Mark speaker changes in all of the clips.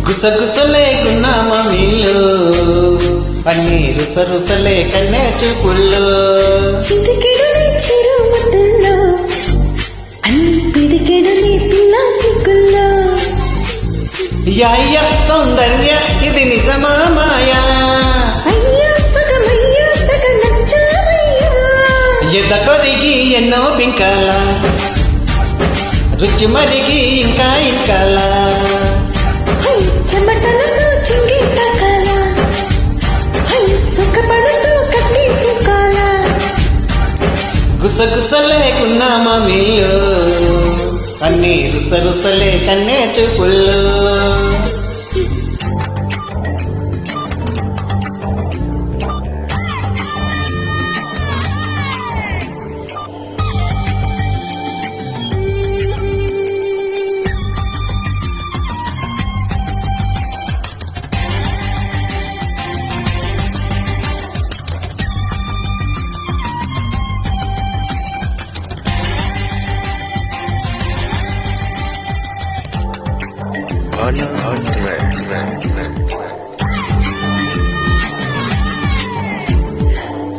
Speaker 1: గుసగుసలే గున్నామా వీళ్ళు అన్ని రుసరుసలే కన్నే చూపుల్లో
Speaker 2: చిటికెడుని చిరు ముద్దుల్లో అన్ని పిడికెడుని పిల్ల సిగ్గుల్లో
Speaker 1: యాయ్య సౌందర్య ఇది నిజమా మాయా
Speaker 2: అయ్యా సగమయ్యా తగ నచ్చావయ్యా
Speaker 1: ఎద కొరిగి ఎన్నో బింకాల రుచి మరిగి ఇంకా ఇంకాలా
Speaker 2: చెమటలతో చింగి తాకాల సుఖపడుతూ కట్టి సుఖాల
Speaker 1: గుసగుసలే గున్నామా వీళ్ళు అన్ని రుసరుసలే కన్నే చూపుల్లో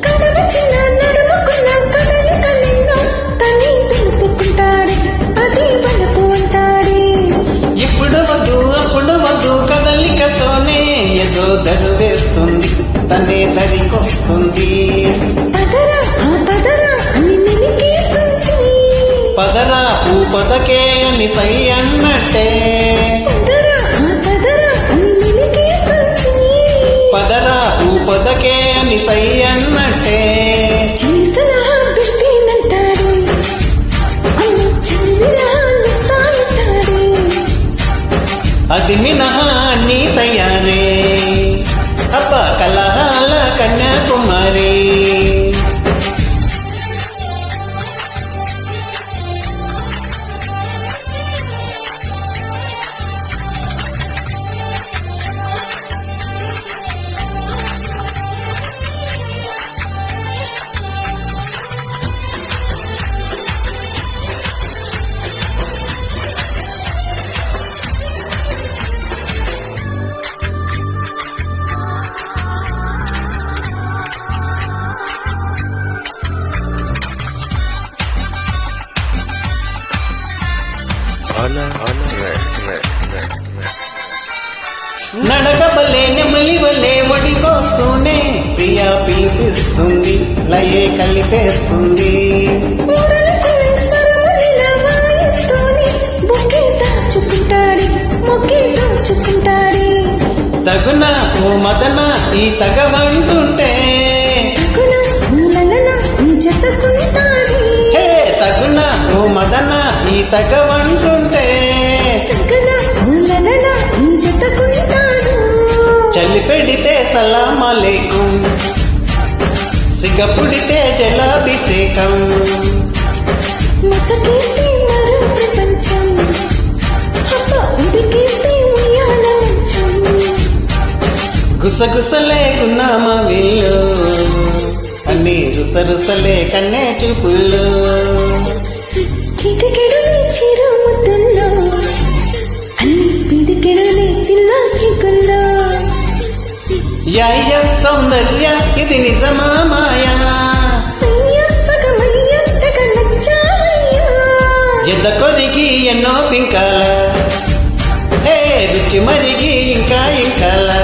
Speaker 2: కడవ చిన్న నడుముకున్న కడలి కలెన్నో తని తెలుపుకుంటాడే అది వలపు అంటాడే
Speaker 1: ఇప్పుడు వద్దు అప్పుడు వద్దు కదలికతోనే ఏదో దరువేస్తుంది తనే దరికొస్తుంది
Speaker 2: పదరా పదరా అని మెలికేస్తుంది
Speaker 1: పదరా ఊ పదకే అని సై అన్నట్టే
Speaker 2: పదరా అని మెలికేస్తుంది
Speaker 1: పదరా ఊ పదకే అని సై అన్నట్టే
Speaker 2: చేసిన బిష్టినంటాడు అమ్మ చెల్లిన నిస్తానంటాడు
Speaker 1: అది మినహా అన్ని తయారే అబ్బ కలహాల కన్యాకుమారి నడకబలే నెమలి వలే ఒడికొస్తూనే ప్రియా పిలిపిస్తుంది లయే కలిపేస్తుంది
Speaker 2: ఊరలకునే స్వరములిలా వాయిస్తూనే బొక్కే దాచుకుంటాడే మొక్కే దాచుకుంటాడే
Speaker 1: తగున ఓ మదన ఈ తగవంటుంటే
Speaker 2: తగున మూలలన ఈ జతకుంటాడే
Speaker 1: హే తగున ఓ మదన ఈ తగవంటుంటే
Speaker 2: తగున మూలలన ఈ జతకుంటాడు
Speaker 1: చల్లి పెడితే సలాం అలైకుం సిగపుడితే జలాభిషేకం
Speaker 2: మసకేస్తే మరో ప్రపంచం అప్ప ఉడికేస్తే ఉయ్యాల మంచం
Speaker 1: గుసగుసలే గున్నామా వీళ్ళు అన్ని రుసరుసలే కన్నే చూపుల్లో
Speaker 2: చిటికెడుని చిరు ముద్దుల్లో అన్ని పిడికెడుని పిల్ల సిగ్గుల్లో
Speaker 1: యాయ్య సౌందర్య ఇది నిజమా మాయా
Speaker 2: అయ్యా సగమయ్యా తెగ నచ్చావయ్యా
Speaker 1: ఎద కొరిగి ఎన్నో పింకాల హే రుచి మరిగి ఇంకా ఇంకాలా